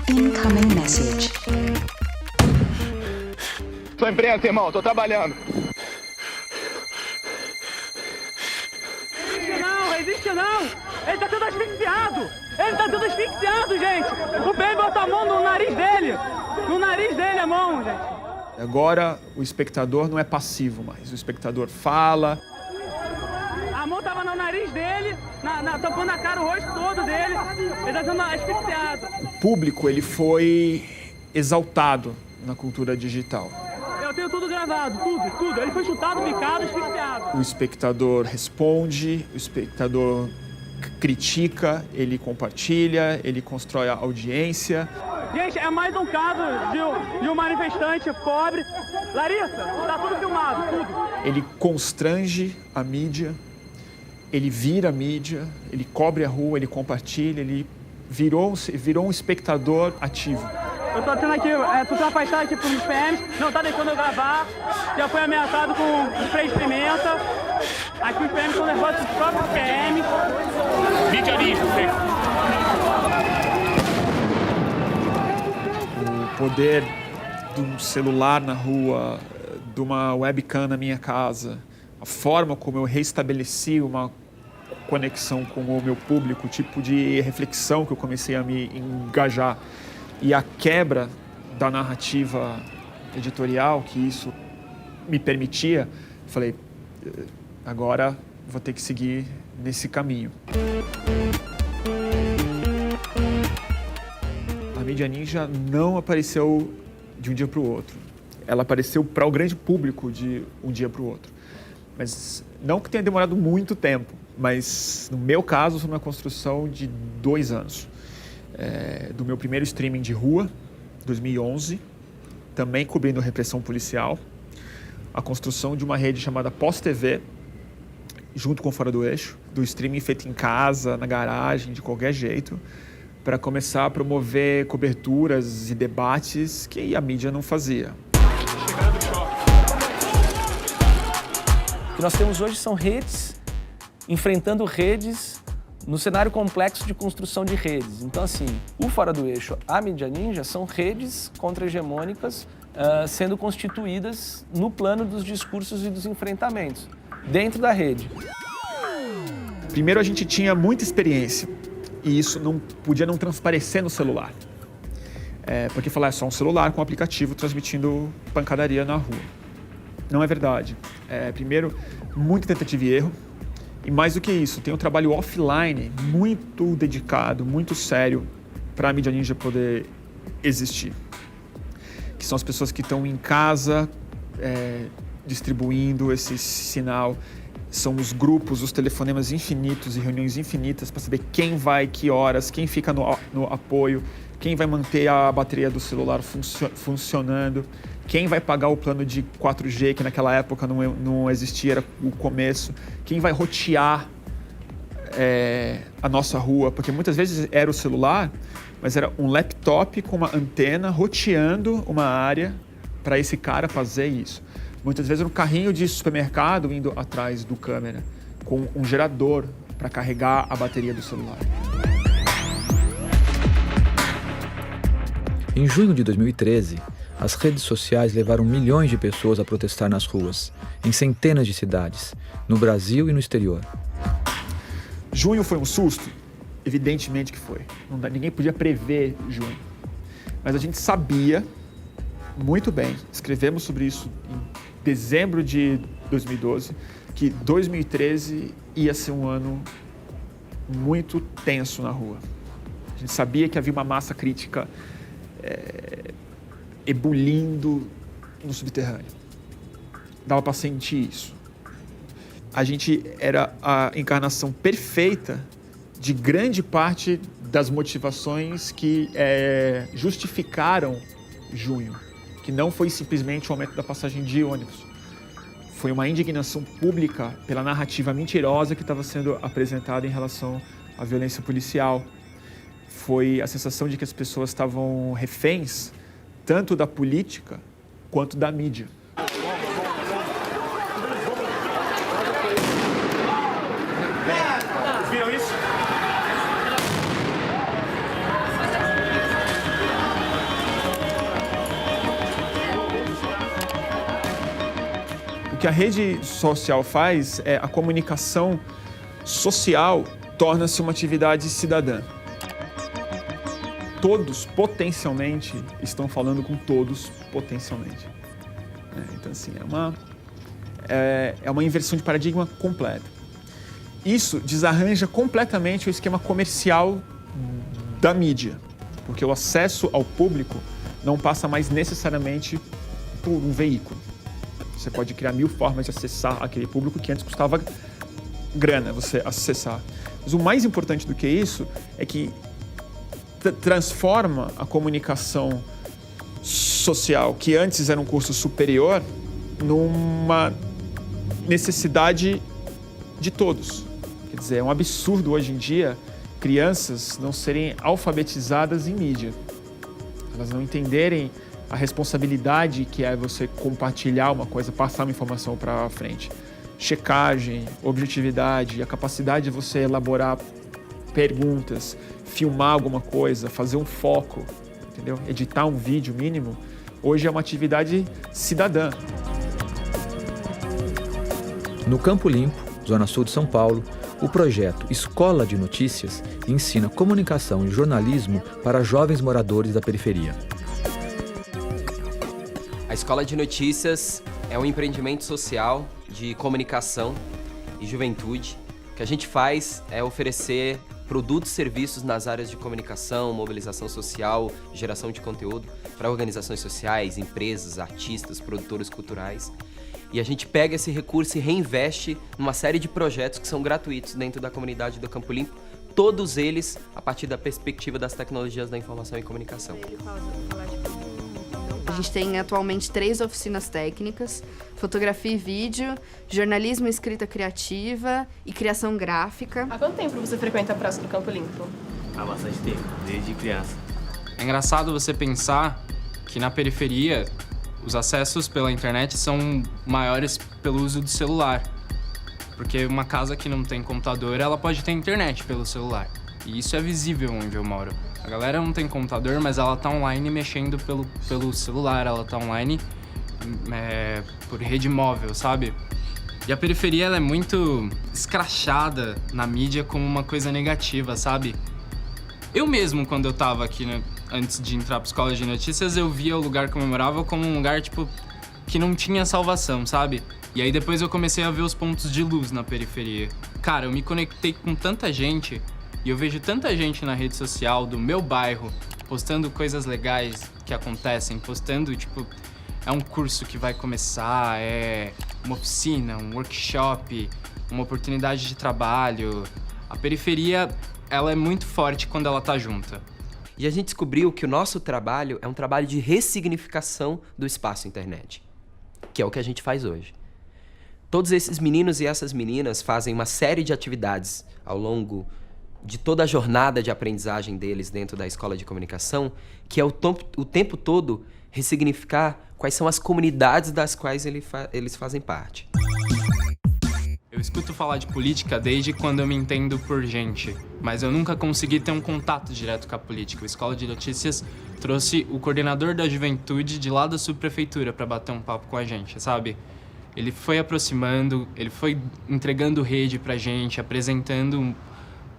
Incoming message. Tô em preso, irmão, tô trabalhando. Resiste não! Ele tá sendo asfixiado! Ele tá sendo asfixiado, gente! O Ben botou a mão no nariz dele! No nariz dele a mão, gente! Agora o espectador não é passivo mais, o espectador fala. A mão tava no nariz dele, tampando a cara, o rosto todo dele. Ele tá sendo asfixiado. O público, ele foi exaltado na cultura digital. Eu tenho tudo gravado, tudo. Ele foi chutado, picado, asfixiado. O espectador responde, o espectador critica, ele compartilha, ele constrói a audiência. Gente, é mais um caso de um manifestante pobre. Larissa, tá tudo filmado, tudo. Ele constrange a mídia, ele vira a mídia, ele cobre a rua, ele compartilha, ele virou um espectador ativo. Eu tô tendo aqui, tô sendo afastado aqui por uns PMs, não tá deixando eu gravar, já foi ameaçado com spray de pimenta. Aqui os PMs são nervosos dos próprios PMs. Mídia O poder de um celular na rua, de uma webcam na minha casa, a forma como eu restabeleci uma conexão com o meu público, o tipo de reflexão que eu comecei a me engajar e a quebra da narrativa editorial que isso me permitia, falei, agora vou ter que seguir nesse caminho. A mídia ninja não apareceu de um dia para o outro. Ela apareceu para o grande público de um dia para o outro. Mas não que tenha demorado muito tempo, mas no meu caso foi uma construção de 2 anos. Do meu primeiro streaming de rua, 2011, também cobrindo repressão policial, a construção de uma rede chamada Pós-TV, junto com Fora do Eixo, do streaming feito em casa, na garagem, de qualquer jeito, para começar a promover coberturas e debates que a mídia não fazia. O que nós temos hoje são redes enfrentando redes no cenário complexo de construção de redes. Então, assim, o Fora do Eixo, a Mídia Ninja, são redes contra-hegemônicas sendo constituídas no plano dos discursos e dos enfrentamentos, dentro da rede. Primeiro, a gente tinha muita experiência e isso não podia não transparecer no celular. Porque falar é só um celular com um aplicativo transmitindo pancadaria na rua. Não é verdade. Primeiro, muita tentativa e erro. E mais do que isso, tem um trabalho offline muito dedicado, muito sério para a Mídia Ninja poder existir. Que são as pessoas que estão em casa distribuindo esse sinal. São os grupos, os telefonemas infinitos e reuniões infinitas para saber quem vai, que horas, quem fica no apoio, quem vai manter a bateria do celular funcionando, quem vai pagar o plano de 4G, que naquela época não existia, era o começo, quem vai rotear a nossa rua, porque muitas vezes era o celular, mas era um laptop com uma antena roteando uma área para esse cara fazer isso. Muitas vezes era um carrinho de supermercado indo atrás do câmera, com um gerador para carregar a bateria do celular. Em junho de 2013, as redes sociais levaram milhões de pessoas a protestar nas ruas, em centenas de cidades, no Brasil e no exterior. Junho foi um susto? Evidentemente que foi. Ninguém podia prever junho. Mas a gente sabia muito bem, escrevemos sobre isso em dezembro de 2012, que 2013 ia ser um ano muito tenso na rua. A gente sabia que havia uma massa crítica ebulindo no subterrâneo. Dava para sentir isso. A gente era a encarnação perfeita de grande parte das motivações que justificaram junho, que não foi simplesmente o aumento da passagem de ônibus. Foi uma indignação pública pela narrativa mentirosa que estava sendo apresentada em relação à violência policial. Foi a sensação de que as pessoas estavam reféns tanto da política quanto da mídia. Viram isso? O que a rede social faz é a comunicação social torna-se uma atividade cidadã. Todos, potencialmente, estão falando com todos, potencialmente. Então, assim, é uma inversão de paradigma completa. Isso desarranja completamente o esquema comercial da mídia, porque o acesso ao público não passa mais necessariamente por um veículo. Você pode criar 1000 formas de acessar aquele público que antes custava grana você acessar. Mas o mais importante do que isso é que transforma a comunicação social, que antes era um curso superior, numa necessidade de todos. Quer dizer, é um absurdo hoje em dia crianças não serem alfabetizadas em mídia. Elas não entenderem a responsabilidade que é você compartilhar uma coisa, passar uma informação para frente. Checagem, objetividade, a capacidade de você elaborar perguntas, filmar alguma coisa, fazer um foco, entendeu? Editar um vídeo mínimo, hoje é uma atividade cidadã. No Campo Limpo, Zona Sul de São Paulo, o projeto Escola de Notícias ensina comunicação e jornalismo para jovens moradores da periferia. A Escola de Notícias é um empreendimento social de comunicação e juventude. O que a gente faz é oferecer produtos e serviços nas áreas de comunicação, mobilização social, geração de conteúdo para organizações sociais, empresas, artistas, produtores culturais. E a gente pega esse recurso e reinveste numa série de projetos que são gratuitos dentro da comunidade do Campo Limpo, todos eles a partir da perspectiva das tecnologias da informação e comunicação. A gente tem atualmente 3 oficinas técnicas: fotografia e vídeo, jornalismo e escrita criativa e criação gráfica. Há quanto tempo você frequenta a Praça do Campo Limpo? Há bastante tempo, desde criança. É engraçado você pensar que na periferia os acessos pela internet são maiores pelo uso do celular. Porque uma casa que não tem computador, ela pode ter internet pelo celular. E isso é visível onde eu moro. A galera não tem computador, mas ela tá online mexendo pelo celular, ela tá online por rede móvel, sabe? E a periferia, ela é muito escrachada na mídia como uma coisa negativa, sabe? Eu mesmo, quando eu tava aqui, antes de entrar pra escola de notícias, eu via o lugar que eu morava como um lugar, tipo, que não tinha salvação, sabe? E aí depois eu comecei a ver os pontos de luz na periferia. Cara, eu me conectei com tanta gente e eu vejo tanta gente na rede social do meu bairro postando coisas legais que acontecem, postando, tipo, é um curso que vai começar, é uma oficina, um workshop, uma oportunidade de trabalho. A periferia, ela é muito forte quando ela tá junta. E a gente descobriu que o nosso trabalho é um trabalho de ressignificação do espaço internet, que é o que a gente faz hoje. Todos esses meninos e essas meninas fazem uma série de atividades ao longo de toda a jornada de aprendizagem deles dentro da escola de comunicação, que é o tempo todo ressignificar quais são as comunidades das quais eles fazem parte. Eu escuto falar de política desde quando eu me entendo por gente, mas eu nunca consegui ter um contato direto com a política. A Escola de Notícias trouxe o coordenador da juventude de lá da subprefeitura para bater um papo com a gente, sabe? Ele foi aproximando, ele foi entregando rede pra gente, apresentando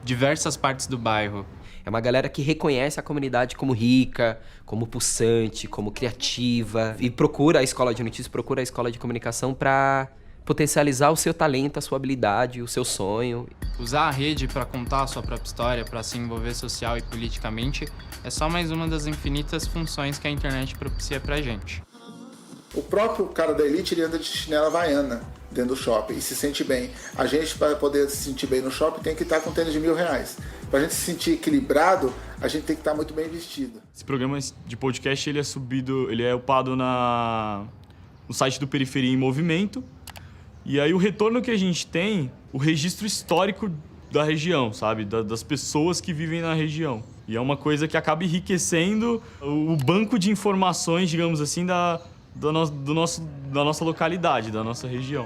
diversas partes do bairro. É uma galera que reconhece a comunidade como rica, como pulsante, como criativa e procura a Escola de Notícias, procura a Escola de Comunicação para potencializar o seu talento, a sua habilidade, o seu sonho. Usar a rede para contar a sua própria história, para se envolver social e politicamente, é só mais uma das infinitas funções que a internet propicia pra gente. O próprio cara da elite, ele anda de chinela havaiana dentro do shopping e se sente bem. A gente, para poder se sentir bem no shopping, tem que estar com tênis de R$1.000. Para a gente se sentir equilibrado, a gente tem que estar muito bem vestido. Esse programa de podcast, ele é upado no site do Periferia em Movimento. E aí o retorno que a gente tem, o registro histórico da região, sabe? Das pessoas que vivem na região. E é uma coisa que acaba enriquecendo o banco de informações, digamos assim, da nossa localidade, da nossa região.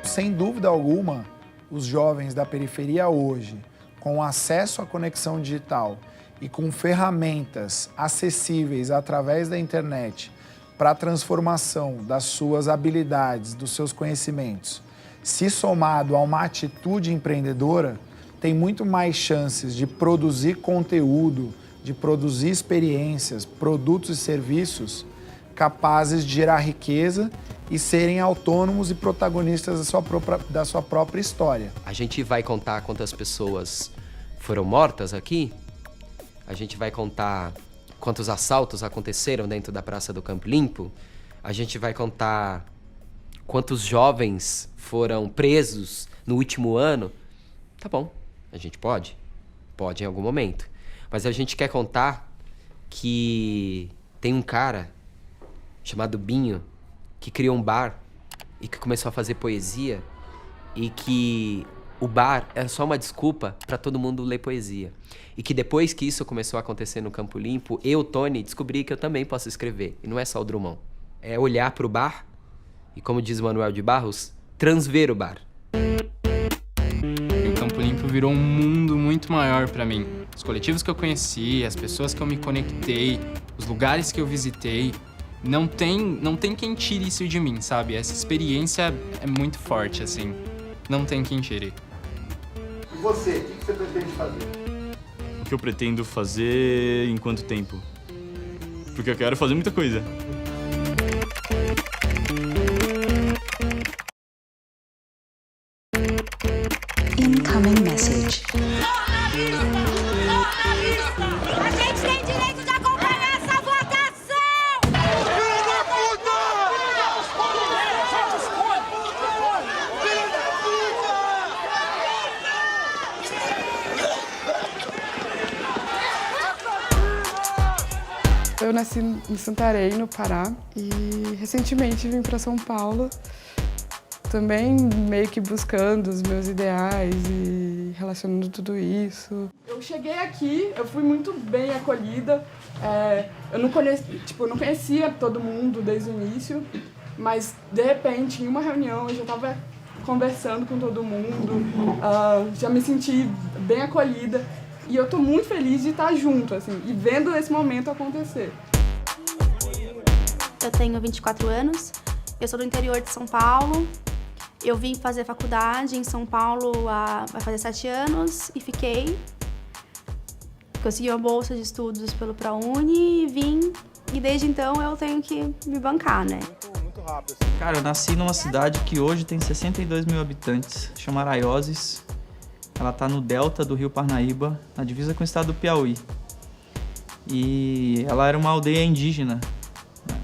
Sem dúvida alguma, os jovens da periferia hoje, com acesso à conexão digital e com ferramentas acessíveis através da internet para a transformação das suas habilidades, dos seus conhecimentos, se somado a uma atitude empreendedora, tem muito mais chances de produzir conteúdo, de produzir experiências, produtos e serviços capazes de gerar riqueza e serem autônomos e protagonistas da sua própria história. A gente vai contar quantas pessoas foram mortas aqui? A gente vai contar quantos assaltos aconteceram dentro da Praça do Campo Limpo? A gente vai contar quantos jovens foram presos no último ano? Tá bom, a gente pode em algum momento. Mas a gente quer contar que tem um cara chamado Binho que criou um bar e que começou a fazer poesia e que o bar era só uma desculpa para todo mundo ler poesia. E que depois que isso começou a acontecer no Campo Limpo, eu, Tony, descobri que eu também posso escrever. E não é só o Drummond. É olhar para o bar e, como diz Manuel de Barros, transver o bar. E o Campo Limpo virou um mundo muito maior para mim. Os coletivos que eu conheci, as pessoas que eu me conectei, os lugares que eu visitei, não tem quem tire isso de mim, sabe? Essa experiência é muito forte, assim. Não tem quem tire. E você, o que você pretende fazer? O que eu pretendo fazer em quanto tempo? Porque eu quero fazer muita coisa. Eu nasci em Santarém, no Pará, e recentemente vim para São Paulo, também meio que buscando os meus ideais e relacionando tudo isso. Eu cheguei aqui, eu fui muito bem acolhida. Eu não conhecia todo mundo desde o início, mas de repente, em uma reunião, eu já estava conversando com todo mundo, já me senti bem acolhida. E eu estou muito feliz de estar junto, assim, e vendo esse momento acontecer. Eu tenho 24 anos, eu sou do interior de São Paulo. Eu vim fazer faculdade em São Paulo vai fazer 7 anos e fiquei. Consegui uma bolsa de estudos pelo ProUni e vim. E desde então eu tenho que me bancar, né? Muito rápido. Cara, eu nasci numa cidade que hoje tem 62 mil habitantes, chama Araioses. Ela tá no delta do rio Parnaíba, na divisa com o estado do Piauí. E ela era uma aldeia indígena, né?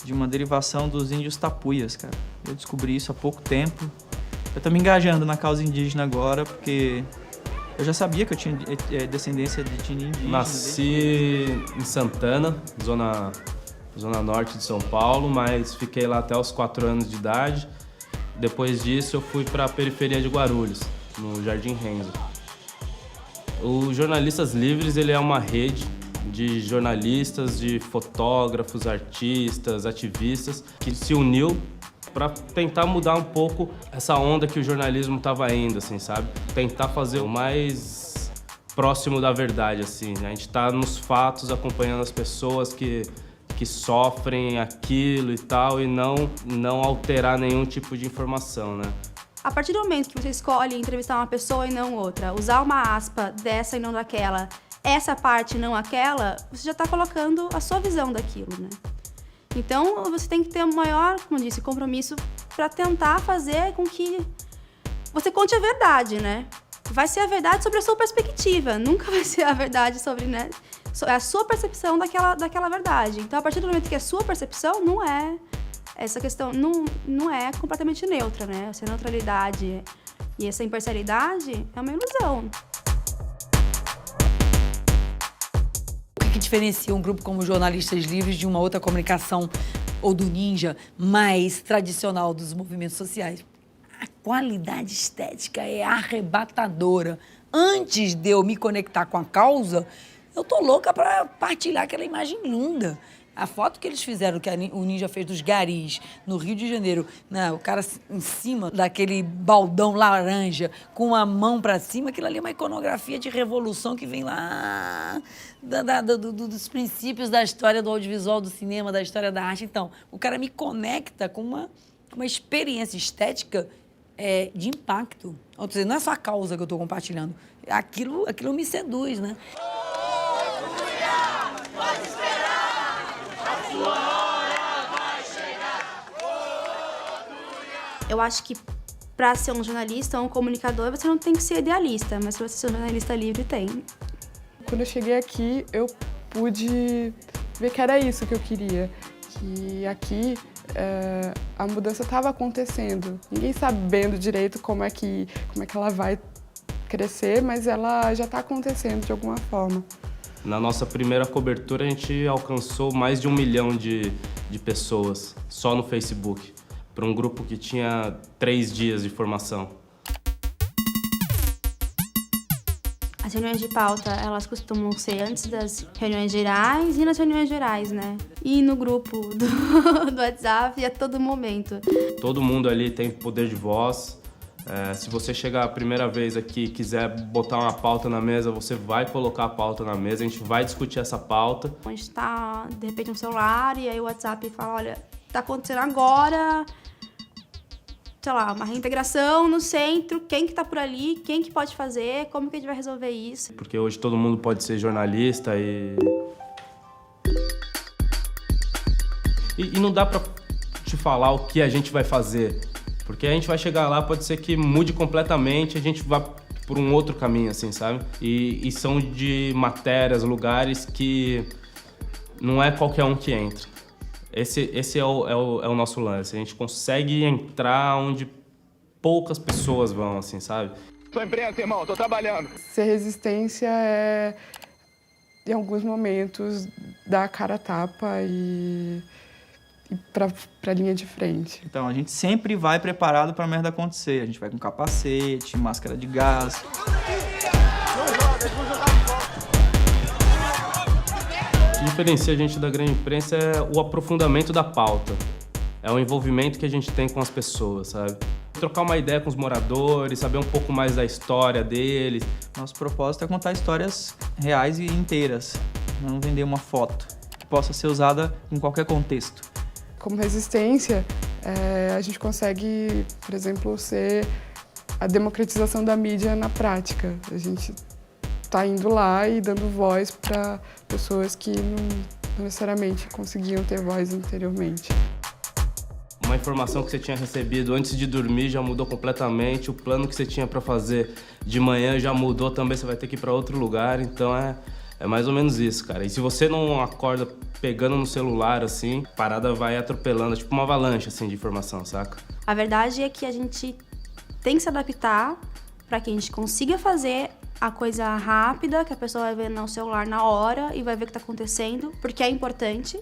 De uma derivação dos índios tapuias, cara. Eu descobri isso há pouco tempo. Eu tô me engajando na causa indígena agora, porque eu já sabia que eu tinha descendência de etnia indígena. Nasci em Santana, zona norte de São Paulo, mas fiquei lá até os 4 anos de idade. Depois disso eu fui para a periferia de Guarulhos, no Jardim Renzo. O Jornalistas Livres ele é uma rede de jornalistas, de fotógrafos, artistas, ativistas que se uniu para tentar mudar um pouco essa onda que o jornalismo estava indo, assim, sabe? Tentar fazer o mais próximo da verdade, assim. A gente está nos fatos, acompanhando as pessoas que sofrem aquilo e tal, e não alterar nenhum tipo de informação, né? A partir do momento que você escolhe entrevistar uma pessoa e não outra, usar uma aspa dessa e não daquela, essa parte e não aquela, você já está colocando a sua visão daquilo, né? Então, você tem que ter um maior, como eu disse, compromisso para tentar fazer com que você conte a verdade, né? Vai ser a verdade sobre a sua perspectiva, nunca vai ser a verdade sobre, né? A sua percepção daquela verdade. Então, a partir do momento que a sua percepção não é essa questão, não é completamente neutra, né? Essa neutralidade e essa imparcialidade é uma ilusão. O que diferencia um grupo como Jornalistas Livres de uma outra comunicação ou do Ninja mais tradicional dos movimentos sociais? A qualidade estética é arrebatadora. Antes de eu me conectar com a causa, eu tô louca para partilhar aquela imagem linda. A foto que eles fizeram, que o Ninja fez dos garis, no Rio de Janeiro, né, o cara em cima daquele baldão laranja, com a mão para cima, aquilo ali é uma iconografia de revolução que vem lá dos princípios da história do audiovisual, do cinema, da história da arte. Então, o cara me conecta com uma experiência estética de impacto. Ou seja, não é só a causa que eu estou compartilhando, aquilo me seduz, né? Eu acho que para ser um jornalista ou um comunicador, você não tem que ser idealista, mas para você ser um jornalista livre, tem. Quando eu cheguei aqui, eu pude ver que era isso que eu queria. Que aqui a mudança estava acontecendo. Ninguém sabendo direito como é que ela vai crescer, mas ela já está acontecendo de alguma forma. Na nossa primeira cobertura, a gente alcançou mais de 1 milhão de pessoas, só no Facebook, para um grupo que tinha 3 dias de formação. As reuniões de pauta, elas costumam ser antes das reuniões gerais e nas reuniões gerais, né? E no grupo do WhatsApp e a todo momento. Todo mundo ali tem poder de voz. Se você chegar a primeira vez aqui e quiser botar uma pauta na mesa, você vai colocar a pauta na mesa, a gente vai discutir essa pauta. A gente tá, de repente, no celular e aí o WhatsApp fala, olha, tá acontecendo agora, sei lá, uma reintegração no centro, quem que tá por ali, quem que pode fazer, como que a gente vai resolver isso. Porque hoje todo mundo pode ser jornalista e não dá pra te falar o que a gente vai fazer. Porque a gente vai chegar lá, pode ser que mude completamente, a gente vá por um outro caminho, assim, sabe? E são de matérias, lugares que não é qualquer um que entra. Esse é o nosso lance. A gente consegue entrar onde poucas pessoas vão, assim, sabe? Tô imprensa, irmão, tô trabalhando. Ser resistência é em alguns momentos, dar a cara a tapa e para a linha de frente. Então, a gente sempre vai preparado para a merda acontecer. A gente vai com capacete, máscara de gás. O que diferencia a gente da grande imprensa é o aprofundamento da pauta. É o envolvimento que a gente tem com as pessoas, sabe? Trocar uma ideia com os moradores, saber um pouco mais da história deles. Nosso propósito é contar histórias reais e inteiras, não vender uma foto que possa ser usada em qualquer contexto. Como resistência, a gente consegue, por exemplo, ser a democratização da mídia na prática. A gente está indo lá e dando voz para pessoas que não necessariamente conseguiam ter voz anteriormente. Uma informação que você tinha recebido antes de dormir já mudou completamente, o plano que você tinha para fazer de manhã já mudou também, você vai ter que ir para outro lugar, então é mais ou menos isso, cara. E se você não acorda pegando no celular, assim, a parada vai atropelando, tipo uma avalanche, assim, de informação, saca? A verdade é que a gente tem que se adaptar para que a gente consiga fazer a coisa rápida, que a pessoa vai ver no celular na hora e vai ver o que está acontecendo, porque é importante.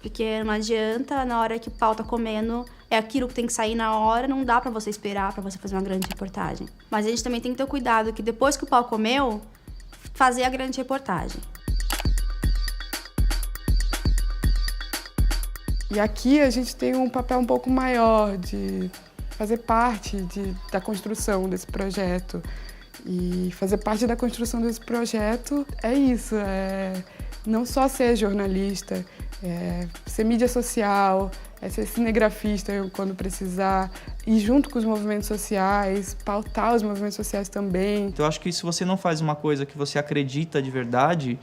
Porque não adianta, na hora que o pau tá comendo, é aquilo que tem que sair na hora, não dá pra você esperar pra você fazer uma grande reportagem. Mas a gente também tem que ter cuidado que depois que o pau comeu, fazer a grande reportagem. E aqui a gente tem um papel um pouco maior de fazer parte da construção desse projeto. E fazer parte da construção desse projeto é isso, não só ser jornalista, ser mídia social, ser cinegrafista quando precisar, ir junto com os movimentos sociais, pautar os movimentos sociais também. Então, eu acho que se você não faz uma coisa que você acredita de verdade,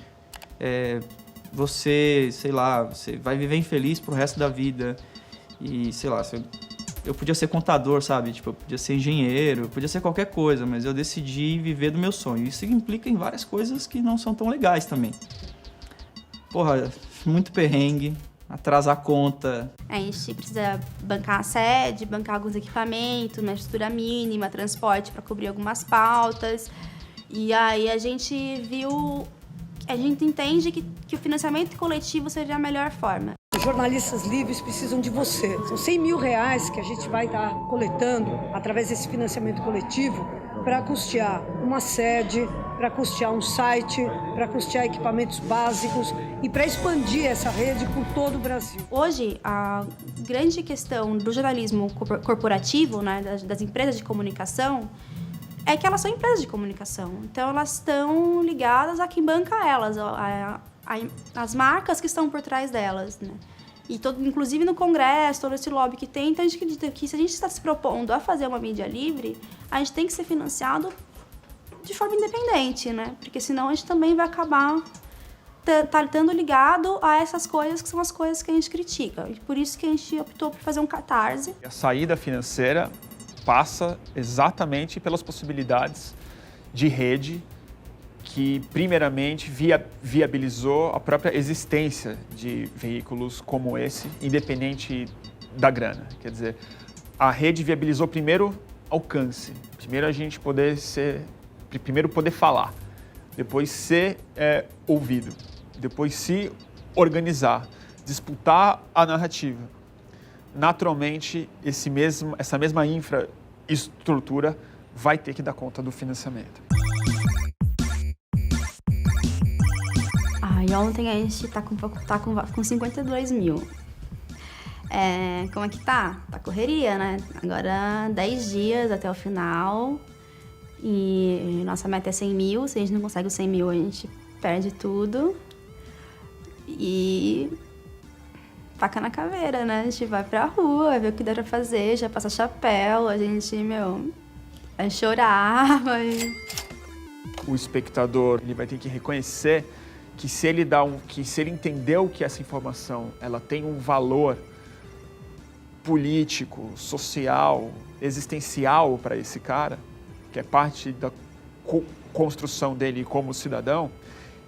você, sei lá, você vai viver infeliz pro resto da vida. E, sei lá, eu podia ser contador, sabe? Tipo, eu podia ser engenheiro, eu podia ser qualquer coisa, mas eu decidi viver do meu sonho. Isso implica em várias coisas que não são tão legais também. Porra, muito perrengue, atrasar a conta. A gente precisa bancar a sede, bancar alguns equipamentos, uma estrutura mínima, transporte para cobrir algumas pautas. E aí a gente entende que o financiamento coletivo seria a melhor forma. Os jornalistas livres precisam de você. São 100 mil reais que a gente vai estar coletando através desse financiamento coletivo para custear uma sede, para custear um site, para custear equipamentos básicos e para expandir essa rede por todo o Brasil. Hoje, a grande questão do jornalismo corporativo, né, das empresas de comunicação, é que elas são empresas de comunicação. Então, elas estão ligadas a quem banca elas, as marcas que estão por trás delas, né? E inclusive no Congresso, todo esse lobby que tem, então a gente acredita que se a gente está se propondo a fazer uma mídia livre, a gente tem que ser financiado de forma independente, né? Porque senão a gente também vai acabar estando ligado a essas coisas que são as coisas que a gente critica. E por isso que a gente optou por fazer um catarse. A saída financeira passa exatamente pelas possibilidades de rede que, primeiramente, viabilizou a própria existência de veículos como esse, independente da grana. Quer dizer, a rede viabilizou primeiro alcance, primeiro a gente poder falar, depois ser ouvido, depois se organizar, disputar a narrativa. Naturalmente, essa mesma infraestrutura vai ter que dar conta do financiamento. E ontem a gente tá com 52 mil. Como é que tá? Tá correria, né? Agora 10 dias até o final. E nossa meta é 100 mil. Se a gente não consegue os 100 mil, a gente perde tudo. E faca na caveira, né? A gente vai pra rua, ver o que dá pra fazer, já passa chapéu, a gente, vai chorar, O espectador, ele vai ter que reconhecer que se ele entendeu que essa informação ela tem um valor político, social, existencial para esse cara, que é parte da construção dele como cidadão,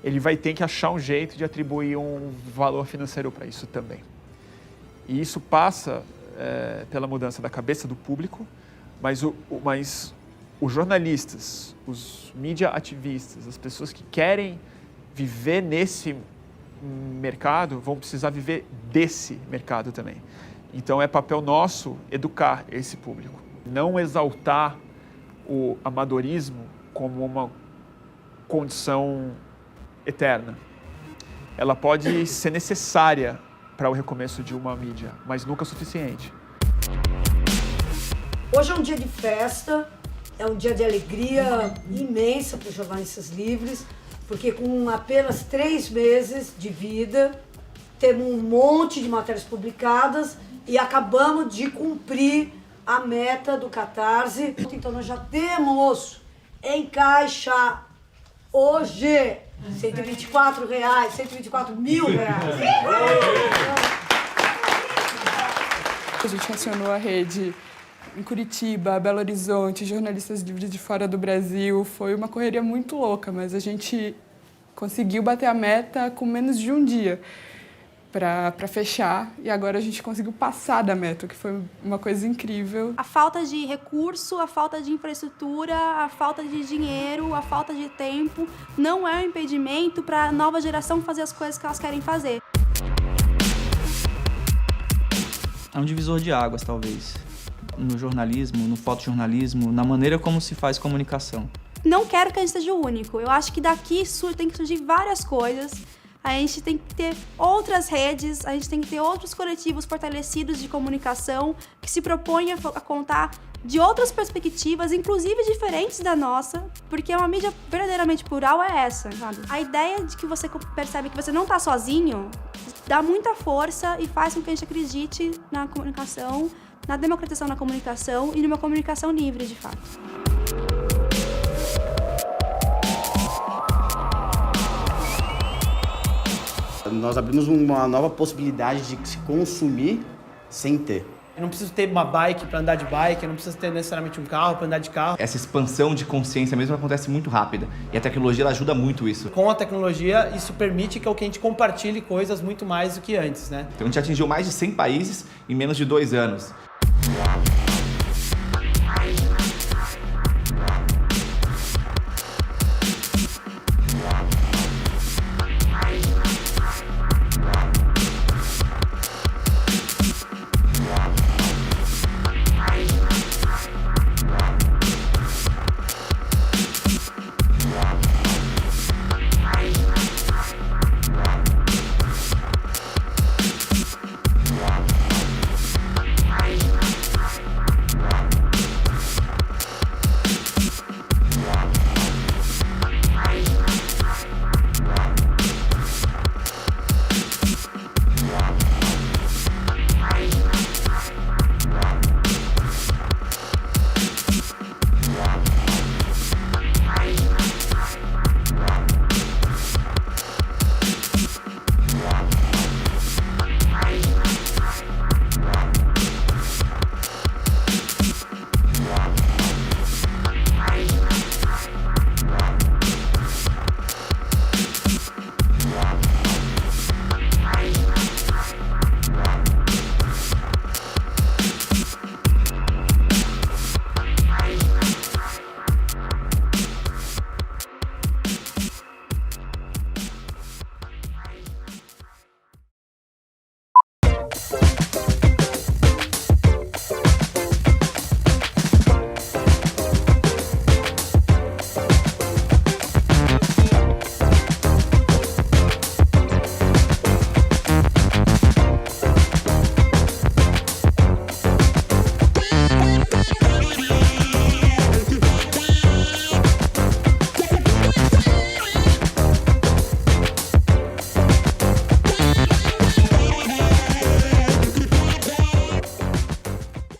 ele vai ter que achar um jeito de atribuir um valor financeiro para isso também. E isso passa pela mudança da cabeça do público, mas os jornalistas, os mídia ativistas, as pessoas que querem viver nesse mercado vão precisar viver desse mercado também. Então é papel nosso educar esse público. Não exaltar o amadorismo como uma condição eterna. Ela pode ser necessária para o recomeço de uma mídia, mas nunca suficiente. Hoje é um dia de festa, é um dia de alegria imensa para os jornalistas livres, porque com apenas 3 meses de vida, temos um monte de matérias publicadas e acabamos de cumprir a meta do Catarse. Então nós já temos em caixa hoje R$124, 124 mil reais. A gente acionou a rede em Curitiba, Belo Horizonte, jornalistas livres de fora do Brasil. Foi uma correria muito louca, mas a gente conseguiu bater a meta com menos de um dia para fechar. E agora a gente conseguiu passar da meta, que foi uma coisa incrível. A falta de recurso, a falta de infraestrutura, a falta de dinheiro, a falta de tempo não é um impedimento para a nova geração fazer as coisas que elas querem fazer. É um divisor de águas, talvez, no jornalismo, no fotojornalismo, na maneira como se faz comunicação. Não quero que a gente seja o único. Eu acho que daqui tem que surgir várias coisas. A gente tem que ter outras redes, a gente tem que ter outros coletivos fortalecidos de comunicação que se propõem a contar de outras perspectivas, inclusive diferentes da nossa, porque uma mídia verdadeiramente plural é essa, sabe? A ideia de que você percebe que você não está sozinho dá muita força e faz com que a gente acredite na comunicação, na democratização da comunicação e numa comunicação livre, de fato. Nós abrimos uma nova possibilidade de se consumir sem ter. Eu não preciso ter uma bike para andar de bike, eu não preciso ter necessariamente um carro para andar de carro. Essa expansão de consciência mesmo acontece muito rápida e a tecnologia ela ajuda muito isso. Com a tecnologia, isso permite que a gente compartilhe coisas muito mais do que antes, né? Então a gente atingiu mais de 100 países em menos de 2 anos.